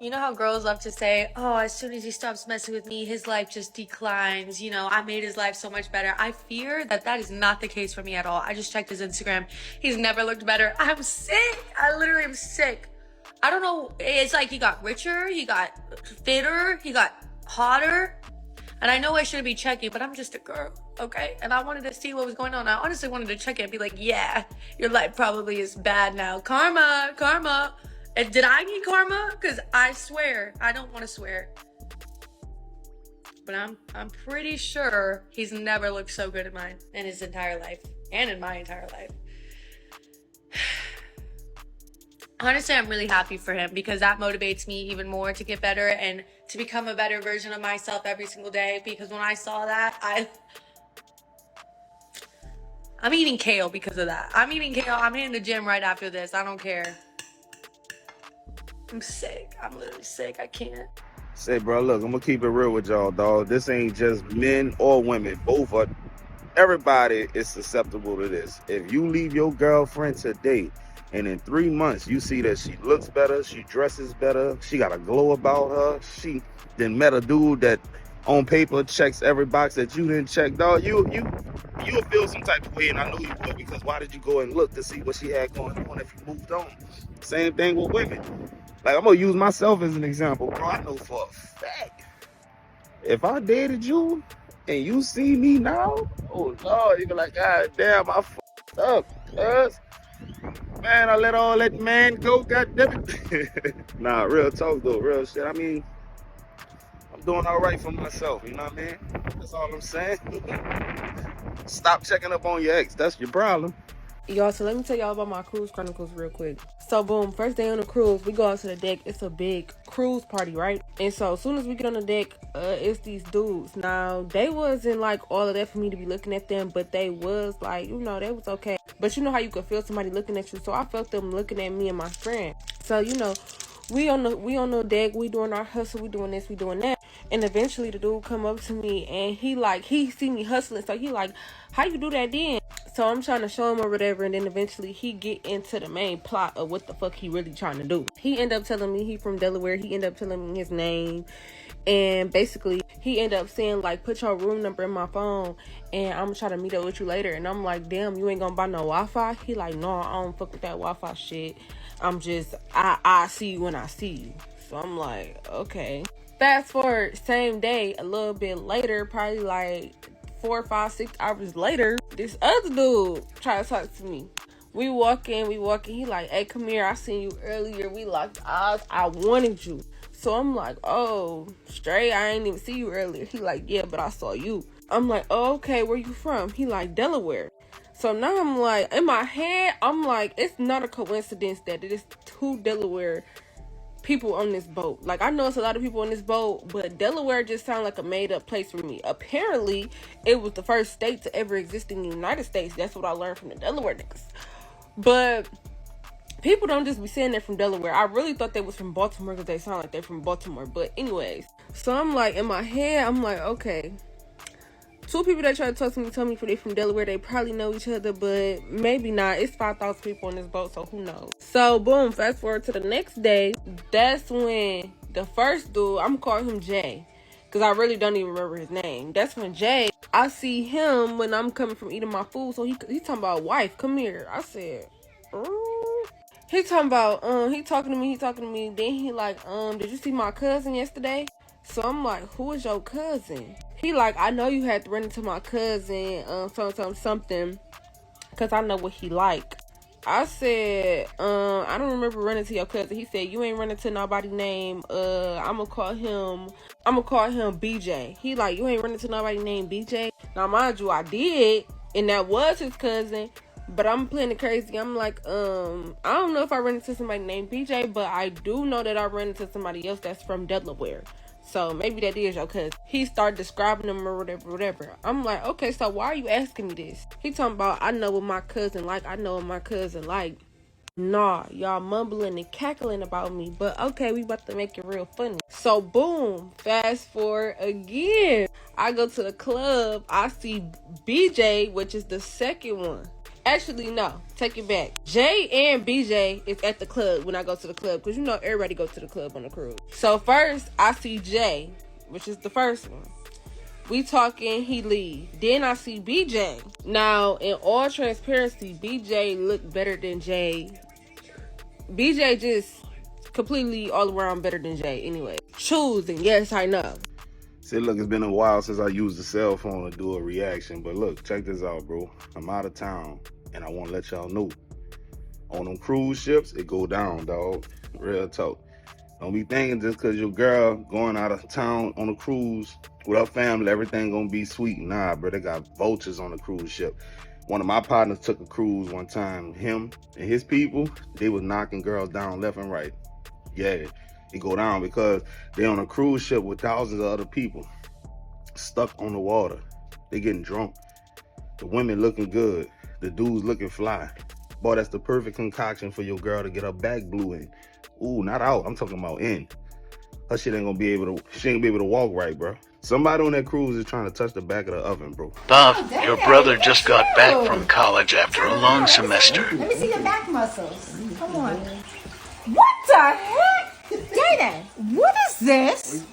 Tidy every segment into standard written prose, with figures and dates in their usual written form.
You know how girls love to say, oh, as soon as he stops messing with me, his life just declines. You know, I made his life so much better. I fear that that is not the case for me at all. I just checked his Instagram. He's never looked better. I'm sick. I literally am sick. I don't know. It's like he got richer, he got fitter, he got hotter. And I know I shouldn't be checking, but I'm just a girl, okay? And I wanted to see what was going on. I honestly wanted to check it and be like, yeah, your life probably is bad now. Karma, karma. And did I need karma? Because I swear, I don't want to swear, but I'm pretty sure he's never looked so good in his entire life and in my entire life. Honestly, I'm really happy for him because that motivates me even more to get better and to become a better version of myself every single day. Because when I saw that, I'm eating kale because of that. I'm eating kale. I'm hitting the gym right after this. I don't care. I'm sick. I'm literally sick. I can't. Say, bro, look, I'm gonna keep it real with y'all, dog. This ain't just men or women. Both are. Everybody is susceptible to this. If you leave your girlfriend today, and in 3 months you see that she looks better, she dresses better, she got a glow about her, she then met a dude that on paper checks every box that you didn't check, dog, you'll feel some type of way, and I know you will, because why did you go and look to see what she had going on if you moved on? Same thing with women. Like, I'm gonna use myself as an example, bro. I know for a fact, if I dated you and you see me now, oh Lord, you be like, God damn, I fucked up, cuz. Man, I let all that man go, God damn it. Nah, real talk though, real shit. I mean, I'm doing all right for myself, you know what I mean? That's all I'm saying. Stop checking up on your ex, that's your problem. Y'all, so let me tell y'all about my cruise chronicles real quick. So boom, first day on the cruise, we go out to the deck. It's a big cruise party, right? And so as soon as we get on the deck, it's these dudes. Now, they wasn't like all of that for me to be looking at them, but they was like, you know, they was okay. But you know how you could feel somebody looking at you, so I felt them looking at me and my friend. So, you know, we on the deck, we doing our hustle, we doing this, we doing that. And eventually the dude come up to me and he see me hustling, so he like, how you do that then? So I'm trying to show him or whatever, and then eventually he get into the main plot of what the fuck he really trying to do. He end up telling me he from Delaware. He end up telling me his name, and basically he end up saying like, put your room number in my phone and I'm gonna try to meet up with you later. And I'm like, damn, you ain't gonna buy no Wi-Fi? He like, no, I don't fuck with that Wi-Fi shit. I'm just, I see you when I see you. So I'm like, okay. Fast forward, same day, a little bit later, probably like 4, 5, 6 hours later, this other dude try to talk to me. We walk in. He like, hey, come here. I seen you earlier. We locked eyes. I wanted you. So I'm like, oh, straight. I ain't even see you earlier. He like, yeah, but I saw you. I'm like, oh, okay. Where you from? He like, Delaware. So now I'm like, in my head, I'm like, it's not a coincidence that it is 2 Delaware people on this boat. Like, I know it's a lot of people on this boat, but Delaware just sounded like a made-up place for me. Apparently, it was the first state to ever exist in the United States. That's what I learned from the Delaware niggas. But people don't just be saying they're from Delaware. I really thought they was from Baltimore because they sound like they're from Baltimore. But anyways, so I'm like, in my head, I'm like, okay, 2 people that try to talk to me tell me they from Delaware. They probably know each other, but maybe not. It's 5,000 people on this boat, so who knows? So boom, fast forward to the next day. That's when the first dude, I'm calling him Jay, because I really don't even remember his name. That's when Jay, I see him when I'm coming from eating my food. So he talking about, wife, come here. I said, he talking about, he talking to me. Then he like, did you see my cousin yesterday? So I'm like, who is your cousin? He like, I know you had to run into my cousin, something, because I know what he like. I said, I don't remember running to your cousin. He said, you ain't running to nobody named, I'm gonna call him BJ. He like, you ain't running to nobody named BJ. Now, mind you, I did, and that was his cousin, but I'm playing it crazy. I'm like, I don't know if I ran into somebody named BJ, but I do know that I ran into somebody else that's from Delaware. So maybe that is your cousin. He started describing them or whatever. I'm like, okay, so why are you asking me this? He talking about, I know what my cousin like. Nah, y'all mumbling and cackling about me. But okay, we about to make it real funny. So boom, fast forward again. I go to the club. I see BJ, which is the second one. Actually, no. Take it back. Jay and BJ is at the club when I go to the club. Because you know everybody go to the club on a cruise. So first, I see Jay, which is the first one. We talking, he leave. Then I see BJ. Now, in all transparency, BJ looked better than Jay. BJ just completely all around better than Jay anyway. Choosing, yes, I know. Say, look, it's been a while since I used the cell phone to do a reaction, but look, check this out, bro. I'm out of town, and I want to let y'all know. On them cruise ships, it go down, dog. Real talk. Don't be thinking just because your girl going out of town on a cruise with her family, everything gonna be sweet. Nah, bro, they got vultures on the cruise ship. One of my partners took a cruise one time. Him and his people, they was knocking girls down left and right. Yeah, it go down because they on a cruise ship with thousands of other people stuck on the water. They getting drunk. The women looking good. The dudes looking fly. Boy, that's the perfect concoction for your girl to get her back blue in. Ooh, not out. I'm talking about in. Her shit ain't gonna be able to, she ain't gonna be able to walk right, bro. Somebody on that cruise is trying to touch the back of the oven, bro. Buff, your brother just got back from college after a long semester. Let me see your back muscles. Come on. What the heck? Dana, what is this?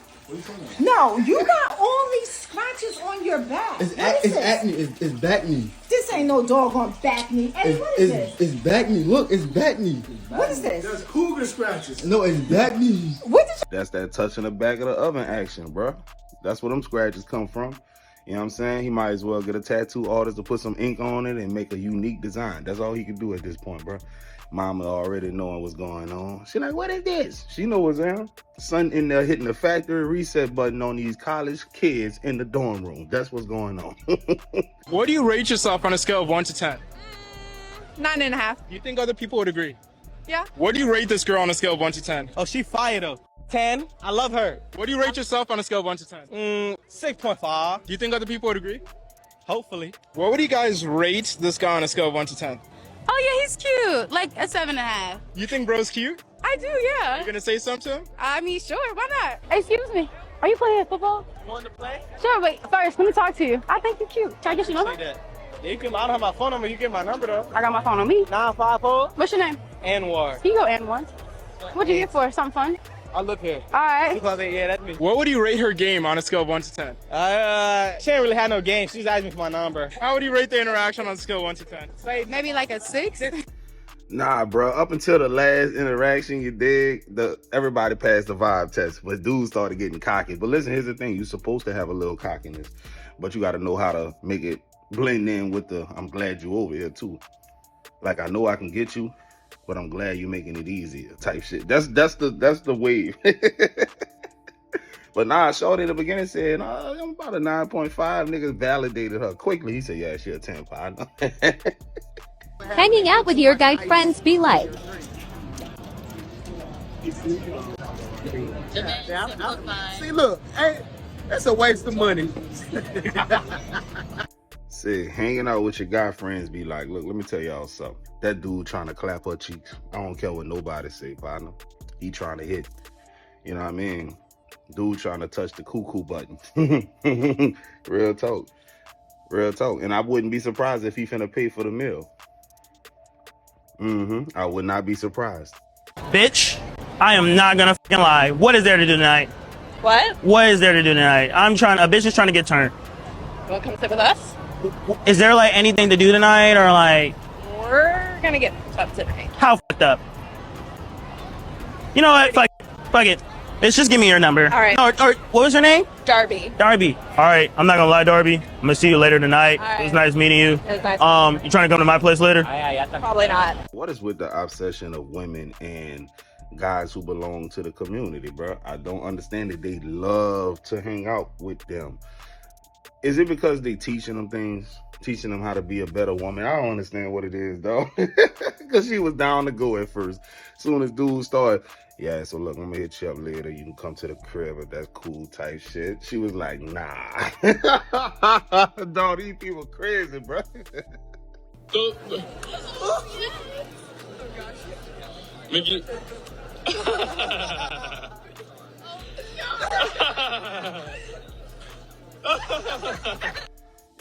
No, you got all these scratches on your back. It's acne. It's back knee. This ain't no doggone back knee. Eddie, what is this? It's back knee. Look, it's back knee. What is this? There's cougar scratches. No, it's back knee. What did That's that touching the back of the oven action, bro. That's where them scratches come from. You know what I'm saying? He might as well get a tattoo artist to put some ink on it and make a unique design. That's all he can do at this point, bro. Mama already knowing what's going on. She like, what is this? She know what's there. Son in there hitting the factory reset button on these college kids in the dorm room. That's what's going on. What do you rate yourself on a scale of 1 to 10? 9.5. You think other people would agree? Yeah. What do you rate this girl on a scale of 1 to 10? Oh, she fire though. 10. I love her. What do you rate yourself on a scale of 1 to 10? 6.5. Do you think other people would agree? Hopefully. What would you guys rate this guy on a scale of 1 to 10? Oh yeah, he's cute. Like a 7.5. You think bro's cute? I do, yeah. You gonna say something to him? I mean, sure, why not? Excuse me. Are you playing football? You want to play? Sure, wait, first, let me talk to you. I think you're cute. Can I get your number? Say that. Yeah, I don't have my phone number. You get my number though. I got my phone on me. 954 What's your name? Anwar. You go N1. What'd you here for? Something fun? I look here. All right. Yeah, that's me. What would you rate her game on a scale of 1 to 10? She ain't really had no game. She just asked me for my number. How would you rate the interaction on a scale of 1 to 10? Maybe like a 6? Nah, bro. Up until the last interaction, you dig? Everybody passed the vibe test, but dudes started getting cocky. But listen, here's the thing. You're supposed to have a little cockiness, but you got to know how to make it blend in with the I'm glad you over here, too. Like, I know I can get you, but I'm glad you're making it easier type shit. That's the wave. But nah, Shorty in the beginning said, nah, I'm about a 9.5. Niggas validated her quickly. He said, yeah, she a 10, partner. Hanging out with your guy friends be like. See, look, hey, that's a waste of money. See, hanging out with your guy friends be like, look, let me tell y'all something. That dude trying to clap her cheeks. I don't care what nobody say, partner. He trying to hit. You know what I mean? Dude trying to touch the cuckoo button. Real talk. Real talk. And I wouldn't be surprised if he finna pay for the meal. I would not be surprised. Bitch, I am not gonna fucking lie. What is there to do tonight? What? What is there to do tonight? A bitch is trying to get turned. You want to come sit with us? Is there like anything to do tonight or like? We're gonna get up tonight. How fucked up? You know what? Fuck it. Bitch, just give me your number. All right. Or what was her name? Darby. Darby. All right. I'm not gonna lie, Darby. I'm gonna see you later tonight. All right. It was nice meeting you. It was nice. You trying to come to my place later? Probably not. What is with the obsession of women and guys who belong to the community, bro? I don't understand it. They love to hang out with them. Is it because they teaching them things? Teaching them how to be a better woman? I don't understand what it is, though. Because she was down to go at first. Soon as dudes started, yeah, so look, I'm gonna hit you up later. You can come to the crib if that's cool type shit. She was like, nah. Dog, these people crazy, bro.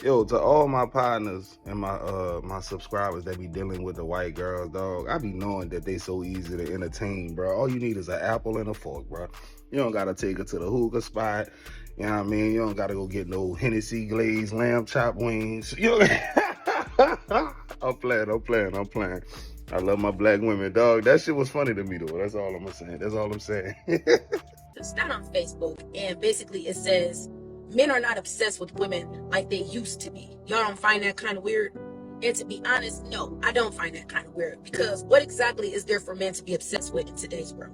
Yo, to all my partners and my subscribers that be dealing with the white girls, dog, I be knowing that they so easy to entertain, bro. All you need is an apple and a fork, bro. You don't gotta take her to the hookah spot. You know what I mean? You don't gotta go get no Hennessy glazed lamb chop wings. You know I'm playing. I love my black women, dog. That shit was funny to me, though. That's all I'm saying. It's not on Facebook, and basically it says men are not obsessed with women like they used to be. Y'all don't find that kind of weird? And to be honest, no, I don't find that kind of weird, because what exactly is there for men to be obsessed with in today's world?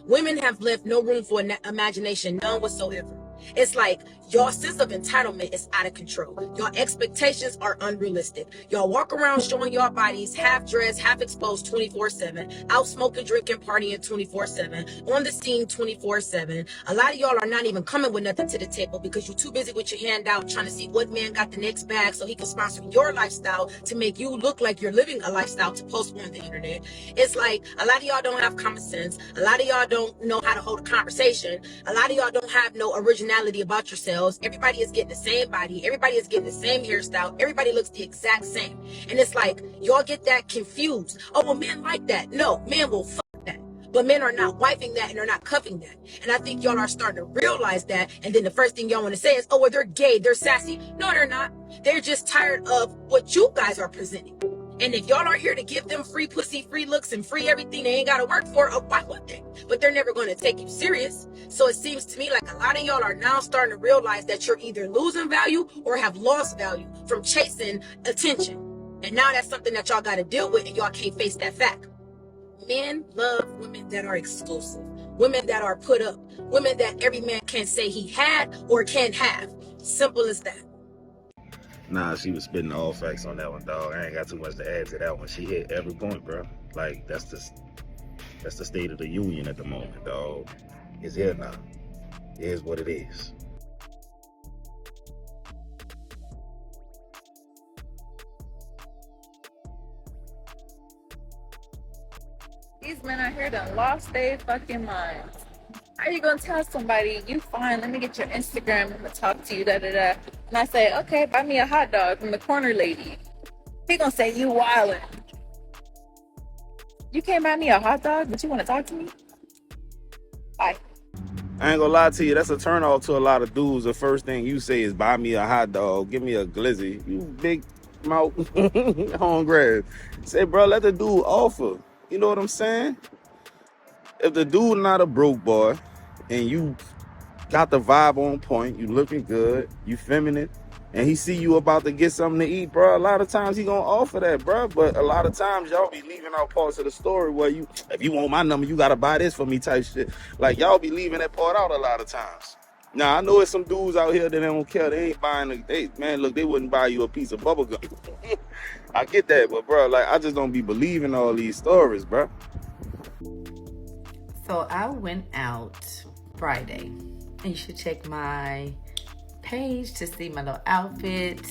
Women have left no room for imagination, none whatsoever. It's like your sense of entitlement is out of control. Your expectations are unrealistic. Y'all walk around showing your bodies half dressed, half exposed 24/7, out smoking, drinking, partying 24/7, on the scene 24/7. A lot of y'all are not even coming with nothing to the table because you're too busy with your hand out trying to see what man got the next bag so he can sponsor your lifestyle to make you look like you're living a lifestyle to post on the internet. It's like a lot of y'all don't have common sense. A lot of y'all don't know how to hold a conversation. A lot of y'all don't have no originality about yourselves. Everybody is getting the same body. Everybody is getting the same hairstyle. Everybody looks the exact same. And it's like, y'all get that confused. Oh, well, men like that. No, men will fuck that. But men are not wifing that and they're not cuffing that. And I think y'all are starting to realize that. And then the first thing y'all want to say is, oh, well, they're gay. They're sassy. No, they're not. They're just tired of what you guys are presenting. And if y'all aren't here to give them free pussy, free looks, and free everything they ain't got to work for, why would they? But they're never going to take you serious. So it seems to me like a lot of y'all are now starting to realize that you're either losing value or have lost value from chasing attention. And now that's something that y'all got to deal with, and y'all can't face that fact. Men love women that are exclusive, women that are put up, women that every man can say he had or can have. Simple as that. Nah, she was spitting all facts on that one, dog. I ain't got too much to add to that one. She hit every point, bro. Like, that's the state of the union at the moment, dog. It's here now. It is what it is. These men out here done lost their fucking minds. How are you gonna tell somebody, you fine, let me get your Instagram, I'm gonna talk to you, da-da-da. And I say, okay, buy me a hot dog from the corner lady. He gonna say, you wildin'. You can't buy me a hot dog, but you wanna talk to me? Bye. I ain't gonna lie to you, that's a turn off to a lot of dudes. The first thing you say is buy me a hot dog, give me a glizzy. You big mouth on grab. Say, bro, let the dude offer. You know what I'm saying? If the dude not a broke boy and you got the vibe on point, you looking good, you feminine, and he see you about to get something to eat, bro, a lot of times he gonna offer that, bro. But a lot of times y'all be leaving out parts of the story where you, if you want my number, you gotta buy this for me type shit. Like, y'all be leaving that part out a lot of times. Now, I know it's some dudes out here that don't care. They ain't buying, man, look, they wouldn't buy you a piece of bubble gum. I get that, but, bro, like, I just don't be believing all these stories, bro. So I went out Friday. You should check my page to see my little outfit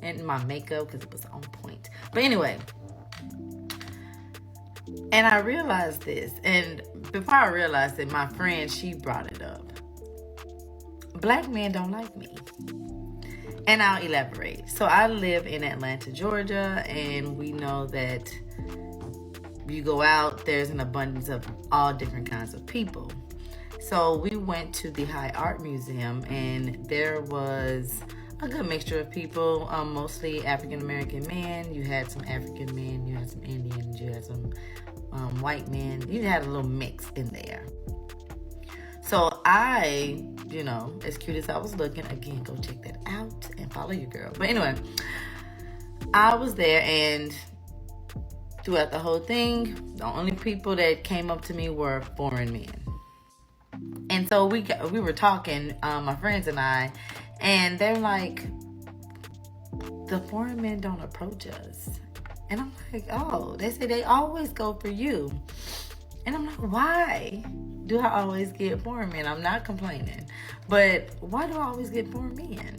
and my makeup because it was on point. But anyway, and I realized this, and before I realized it, my friend, she brought it up. Black men don't like me. And I'll elaborate. So I live in Atlanta, Georgia, and we know that you go out, there's an abundance of all different kinds of people. So we went to the High Art Museum, and there was a good mixture of people, mostly African-American men. You had some African men, you had some Indians, you had some white men. You had a little mix in there. So I, you know, as cute as I was looking, again, go check that out and follow your girl. But anyway, I was there, and throughout the whole thing, the only people that came up to me were foreign men. And so we were talking, my friends and I, and they're like, the foreign men don't approach us. And I'm like, oh, they say they always go for you. And I'm like, why do I always get foreign men? I'm not complaining, but why do I always get foreign men?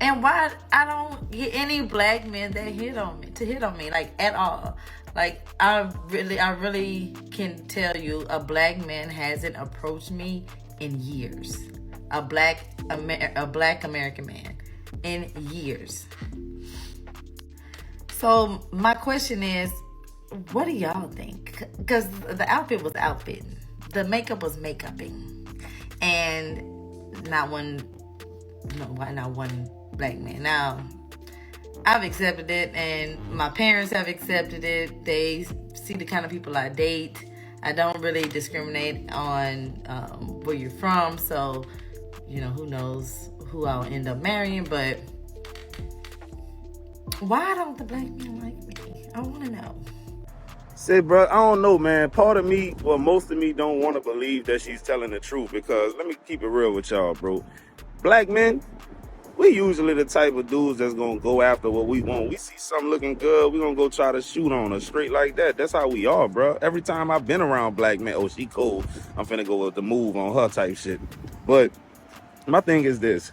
And why I don't get any black men that hit on me, like, at all. Like, I really can tell you a black man hasn't approached me in years. A black American man. in years. So my question is, what do y'all think? Because the outfit was outfitting, the makeup was makeuping, and not one black man. Now, I've accepted it, and my parents have accepted it. They see the kind of people I date. I don't really discriminate on where you're from, so who knows who I'll end up marrying. But why don't the black men like me? I want to know. Say, bro, I don't know, man. Part of me, well, most of me don't want to believe that she's telling the truth, because let me keep it real with y'all, bro. Black men, we usually the type of dudes that's gonna go after what we want. We see something looking good, we gonna go try to shoot on her straight like that. That's how we are, bro. Every time I've been around black men, oh, she cool, I'm finna go with the move on her type shit. But my thing is this: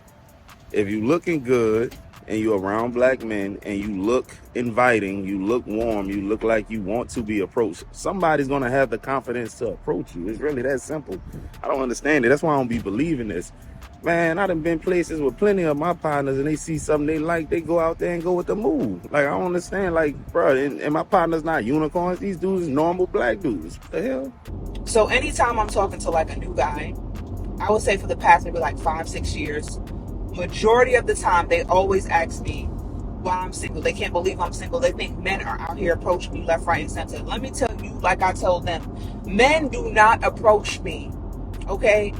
if you looking good and you around black men and you look inviting, you look warm, you look like you want to be approached, somebody's gonna have the confidence to approach you. It's really that simple. I don't understand it. That's why I don't be believing this. Man, I done been places with plenty of my partners, and they see something they like, they go out there and go with the move. Like, I don't understand. Like, bro, and my partner's not unicorns. These dudes is normal black dudes. What the hell? So anytime I'm talking to like a new guy, I would say for the past maybe like 5-6 years, majority of the time they always ask me why I'm single. They can't believe I'm single. They think men are out here approaching me left, right, and center. Let me tell you, like I told them, men do not approach me. Okay?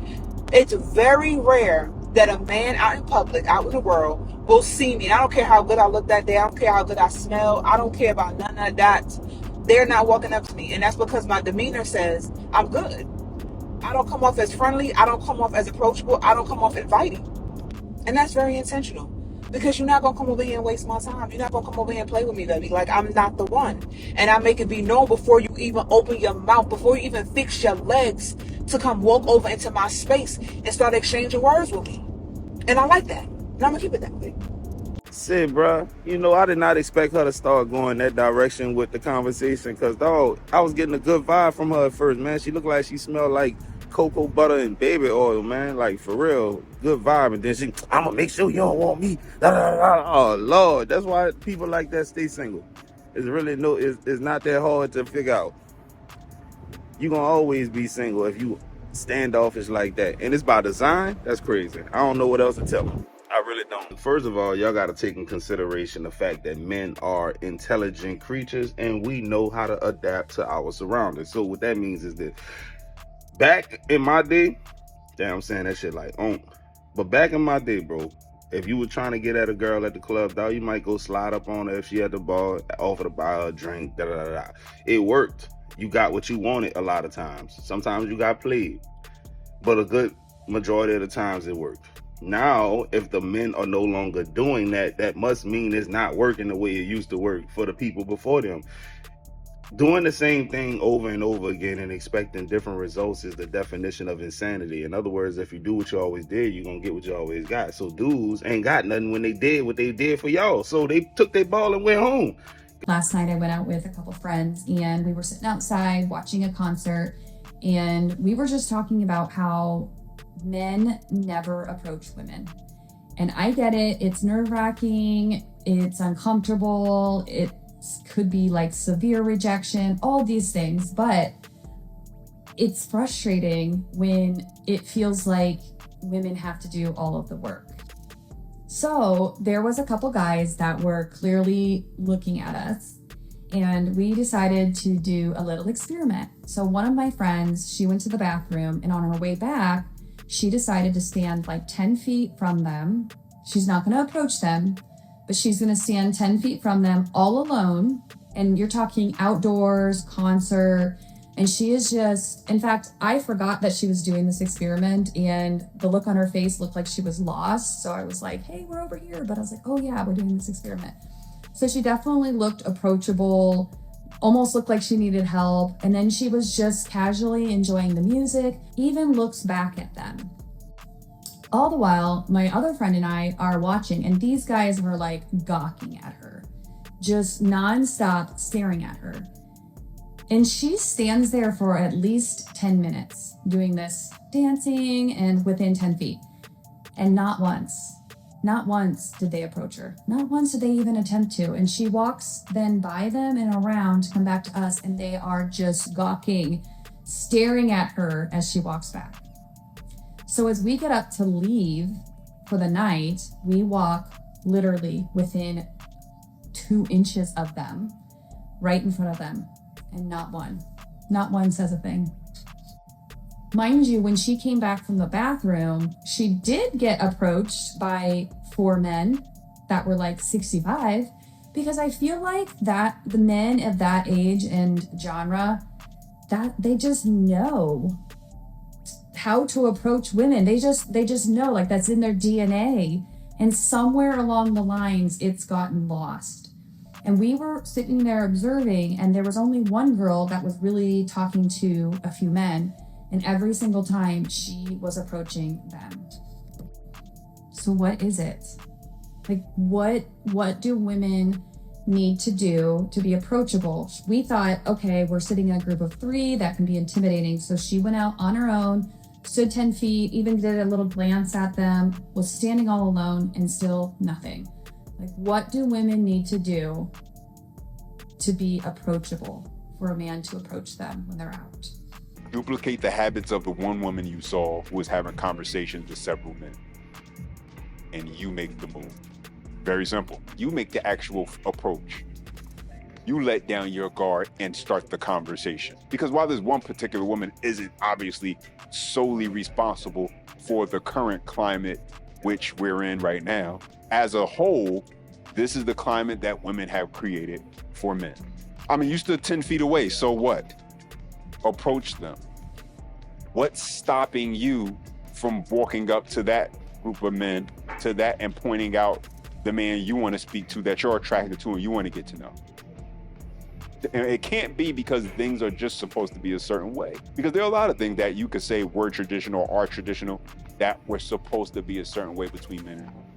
It's very rare that a man out in public, out in the world, will see me. And I don't care how good I look that day. I don't care how good I smell. I don't care about none of that. They're not walking up to me. And that's because my demeanor says I'm good. I don't come off as friendly. I don't come off as approachable. I don't come off inviting. And that's very intentional, because you're not going to come over here and waste my time. You're not going to come over here and play with me, baby. Like, I'm not the one. And I make it be known before you even open your mouth, before you even fix your legs to come walk over into my space and start exchanging words with me. And I like that. And I'm going to keep it that way. Shit, bro. I did not expect her to start going that direction with the conversation, because, dog, I was getting a good vibe from her at first, man. She looked like she smelled like cocoa butter and baby oil, man. Like, for real, good vibe. And then I'm gonna make sure you don't want me. Oh, Lord. That's why people like that stay single. It's really it's not that hard to figure out. You're gonna always be single if you standoffish like that. And it's by design. That's crazy. I don't know what else to tell them. I really don't. First of all, y'all got to take in consideration the fact that men are intelligent creatures, and we know how to adapt to our surroundings. So what that means is that back in my day, damn, I'm saying that shit like, but back in my day, bro, if you were trying to get at a girl at the club, dog, you might go slide up on her if she at the bar, offer to buy her a drink, It worked. You got what you wanted a lot of times. Sometimes you got played, but a good majority of the times it worked. Now, if the men are no longer doing that, that must mean it's not working the way it used to work for the people before them. Doing the same thing over and over again and expecting different results is the definition of insanity. In other words, if you do what you always did, you're going to get what you always got. So dudes ain't got nothing when they did what they did for y'all. So they took their ball and went home. Last night I went out with a couple friends and we were sitting outside watching a concert, and we were just talking about how men never approach women. And I get it. It's nerve-wracking. It's uncomfortable. It could be like severe rejection, all these things, but it's frustrating when it feels like women have to do all of the work. So there was a couple guys that were clearly looking at us, and we decided to do a little experiment. So one of my friends, she went to the bathroom, and on her way back, she decided to stand like 10 feet from them. She's not going to approach them, but she's going to stand 10 feet from them all alone. And you're talking outdoors, concert. And she is just, in fact, I forgot that she was doing this experiment, and the look on her face looked like she was lost. So I was like, hey, we're over here. But I was like, oh yeah, we're doing this experiment. So she definitely looked approachable, almost looked like she needed help. And then she was just casually enjoying the music, even looks back at them. All the while, my other friend and I are watching, and these guys were like gawking at her, just nonstop staring at her. And she stands there for at least 10 minutes doing this dancing and within 10 feet. And not once, Not once did they approach her. Not once did they even attempt to. And she walks then by them and around to come back to us, and they are just gawking, staring at her as she walks back. So as we get up to leave for the night, we walk literally within 2 inches of them, right in front of them, and not one says a thing. Mind you, when she came back from the bathroom, she did get approached by 4 men that were like 65, because I feel like that the men of that age and genre, that they just know how to approach women. They just know, like, that's in their DNA. And somewhere along the lines, it's gotten lost. And we were sitting there observing, and there was only one girl that was really talking to a few men. And every single time she was approaching them. So what is it? Like, what do women need to do to be approachable? We thought, okay, we're sitting in a group of 3, that can be intimidating. So she went out on her own, stood 10 feet, even did a little glance at them, was standing all alone, and still nothing. Like, what do women need to do to be approachable for a man to approach them when they're out? Duplicate the habits of the one woman you saw who was having conversations with several men, and you make the move. Very simple. You make the actual approach. You let down your guard and start the conversation. Because while this one particular woman isn't obviously solely responsible for the current climate which we're in right now, as a whole, this is the climate that women have created for men. I mean, you stood 10 feet away, so what? Approach them. What's stopping you from walking up to that group of men, to that, and pointing out the man you want to speak to, that you're attracted to and you want to get to know? And it can't be because things are just supposed to be a certain way. Because there are a lot of things that you could say were traditional or are traditional that were supposed to be a certain way between men and women.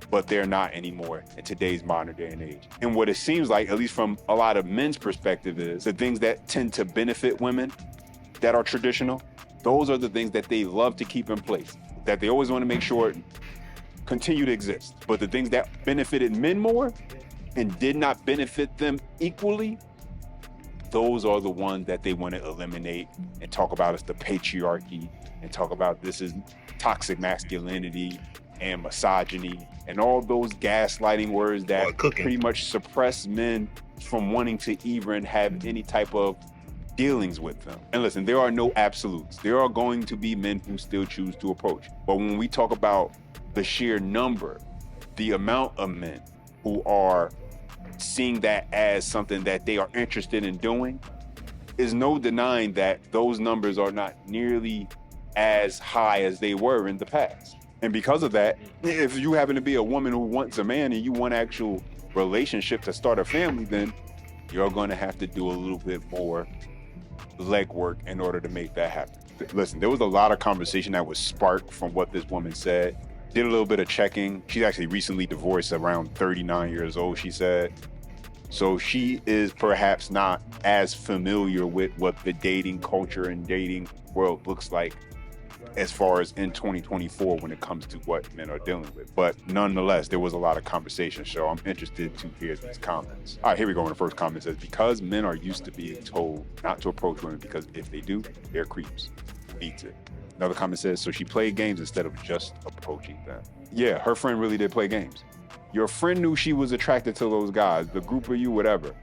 But they're not anymore in today's modern day and age. And what it seems like, at least from a lot of men's perspective, is the things that tend to benefit women that are traditional, those are the things that they love to keep in place, that they always want to make sure continue to exist. But the things that benefited men more and did not benefit them equally, those are the ones that they want to eliminate and talk about as the patriarchy, and talk about this is toxic masculinity and misogyny and all those gaslighting words that pretty much suppress men from wanting to even have any type of dealings with them. And listen, there are no absolutes. There are going to be men who still choose to approach. But when we talk about the sheer number, the amount of men who are seeing that as something that they are interested in doing, is no denying that those numbers are not nearly as high as they were in the past. And because of that, if you happen to be a woman who wants a man and you want actual relationship to start a family, then you're going to have to do a little bit more legwork in order to make that happen. Listen, there was a lot of conversation that was sparked from what this woman said. Did a little bit of checking. She's actually recently divorced, around 39 years old, she said. So she is perhaps not as familiar with what the dating culture and dating world looks like as far as in 2024 when it comes to what men are dealing with. But nonetheless, there was a lot of conversation, so I'm interested to hear these comments. All right, here we go. And the first comment says, because men are used to being told not to approach women because if they do, they're creeps. Beats it. Another comment says, so she played games instead of just approaching them. Yeah, her friend really did play games. Your friend knew she was attracted to those guys, the group of you, whatever.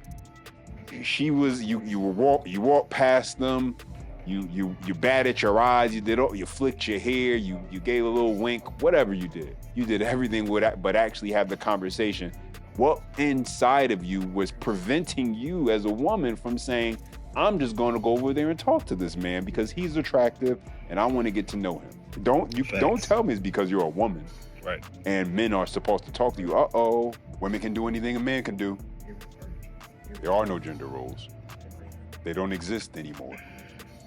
She was, you walked past them, you batted your eyes, you flicked your hair, you gave a little wink, whatever you did. You did everything but actually have the conversation. What inside of you was preventing you as a woman from saying, I'm just going to go over there and talk to this man because he's attractive and I want to get to know him. Don't tell me it's because you're a woman. Right. And men are supposed to talk to you. Uh-oh, women can do anything a man can do. There are no gender roles. They don't exist anymore.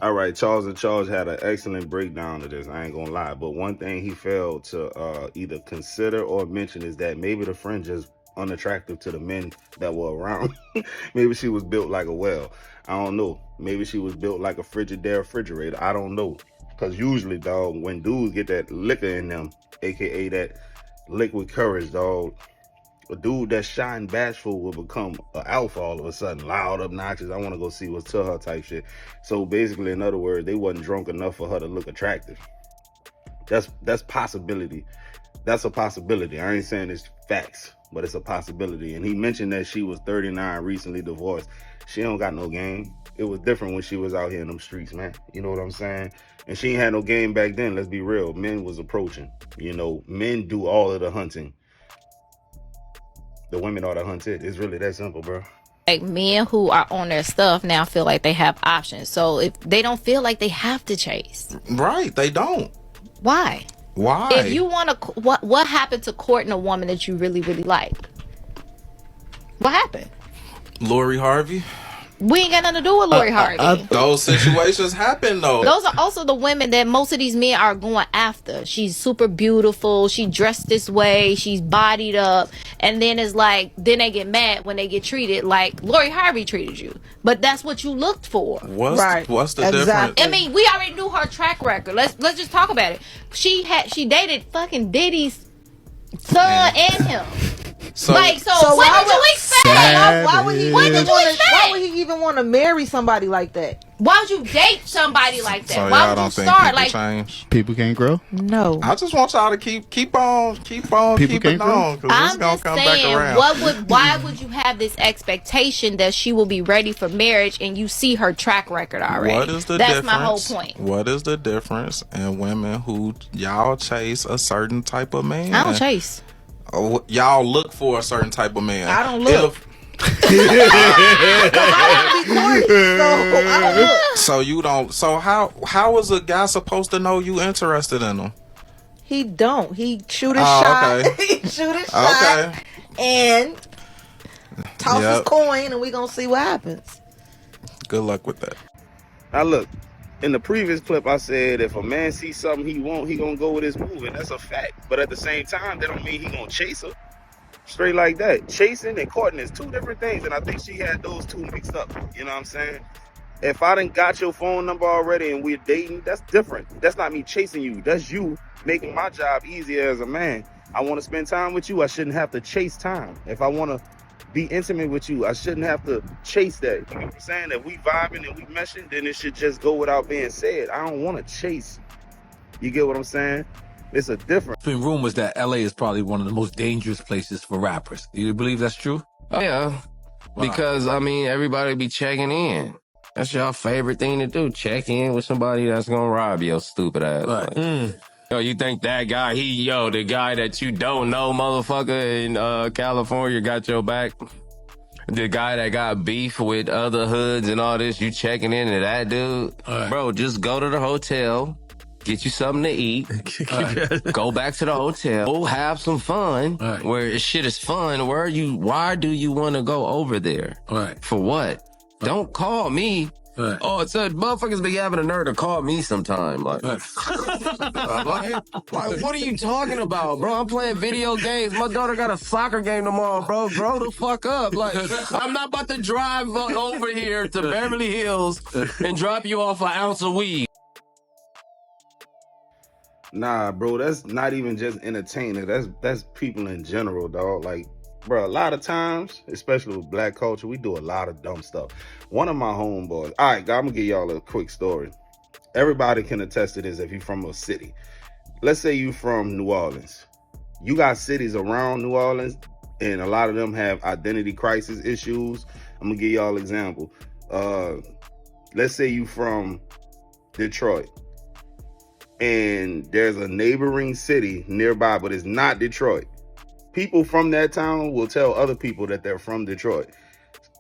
All right, Charles and Charles had an excellent breakdown of this. I ain't gonna lie, but one thing he failed to either consider or mention is that maybe the friend just unattractive to the men that were around. Maybe she was built like a whale. I don't know. Maybe she was built like a Frigidaire refrigerator. I don't know. Because usually, dog, when dudes get that liquor in them, aka that liquid courage, dog. A dude that's shy and bashful will become an alpha all of a sudden, loud, obnoxious. I want to go see what's to her type shit. So basically, in other words, they wasn't drunk enough for her to look attractive. That's possibility. That's a possibility. I ain't saying it's facts, but it's a possibility. And he mentioned that she was 39, recently divorced. She don't got no game. It was different when she was out here in them streets, man. You know what I'm saying? And she ain't had no game back then. Let's be real. Men was approaching. You know, men do all of the hunting. The women are the hunted. It's really that simple, bro. Like, men who are on their stuff now feel like they have options. So if they don't feel like they have to chase. Right, they don't. Why? Why? If you want to, what happened to courting a woman that you really, really like? What happened? Lori Harvey. We ain't got nothing to do with Lori Harvey. Those situations happen though. Those are also the women that most of these men are going after. She's super beautiful. She dressed this way. She's bodied up. And then it's like, then they get mad when they get treated like Lori Harvey treated you. But that's what you looked for. What's the difference? I mean, we already knew her track record. Let's just talk about it. She dated fucking Diddy's son and him. So what did you expect? Why would he even want to marry somebody like that? Why would you date somebody like that? So Why y'all would you don't think start people like change? People can't grow? No. I just want y'all to keep on keeping on, because it's gonna come back around. Why would you have this expectation that she will be ready for marriage and you see her track record already? What is the That's difference? my whole point. What is the difference in women who y'all chase a certain type of man? I don't chase. Oh, y'all look for a certain type of man. I don't look. I want to be courted, so I don't look. So you don't. So how is a guy supposed to know you interested in him? He don't. He shoot his shot. Okay. He shoot his shot and toss his coin, and we gonna see what happens. Good luck with that. Now look, in the previous clip, I said if a man sees something he want, he gonna go with his move, and that's a fact. But at the same time, that don't mean he gonna chase her. Straight like that. Chasing and courting is two different things, and I think she had those two mixed up. You know what I'm saying? If I done got your phone number already and we're dating, that's different. That's not me chasing you. That's you making my job easier as a man. I want to spend time with you. I shouldn't have to chase time. If I want to be intimate with you, I shouldn't have to chase that. You know what I'm saying? If we vibing and we meshing, then it should just go without being said. I don't want to chase. You get what I'm saying? It's a difference. There's been rumors that LA is probably one of the most dangerous places for rappers. Do you believe that's true? Oh, yeah. Wow. Because, I mean, everybody be checking in. That's your favorite thing to do. Check in with somebody that's gonna rob your stupid ass. Right. Like, yo, you think that guy, the guy that you don't know, motherfucker, in California got your back? The guy that got beef with other hoods and all this, you checking in to that dude? Right. Bro, just go to the hotel, get you something to eat, go back to the hotel, have some fun, where shit is fun. Why do you want to go over there? Right. For what? Don't call me. Right. Oh, it's motherfuckers be having a nerve to call me sometime. Like, what are you talking about, bro? I'm playing video games. My daughter got a soccer game tomorrow, bro. Grow the fuck up. Like, I'm not about to drive over here to Beverly Hills and drop you off an ounce of weed. Nah, bro, that's not even just entertainers. That's people in general, dog. Like, bro, a lot of times, especially with black culture, we do a lot of dumb stuff. One of my homeboys, all right, I'm gonna give y'all a quick story. Everybody can attest to this if you're from a city. Let's say you from New Orleans. You got cities around New Orleans, and a lot of them have identity crisis issues. I'm gonna give y'all an example. Let's say you from Detroit, and there's a neighboring city nearby, but it's not Detroit. People from that town will tell other people that they're from Detroit,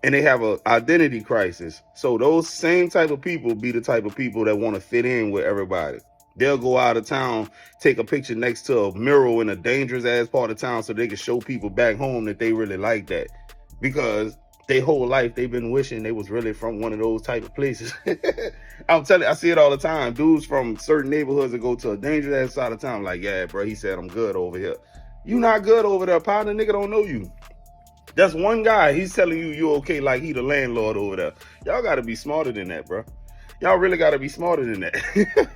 and they have an identity crisis. So those same type of people be the type of people that want to fit in with everybody. They'll go out of town, take a picture next to a mural in a dangerous ass part of town so they can show people back home that they really like that, because their whole life they've been wishing they was really from one of those type of places. I'm telling you, I see it all the time. Dudes from certain neighborhoods that go to a dangerous ass side of town, like, yeah, bro, he said I'm good over here. You not good over there, partner. Nigga don't know you. That's one guy. He's telling you you're okay like he the landlord over there. Y'all got to be smarter than that, bro. Y'all really got to be smarter than that.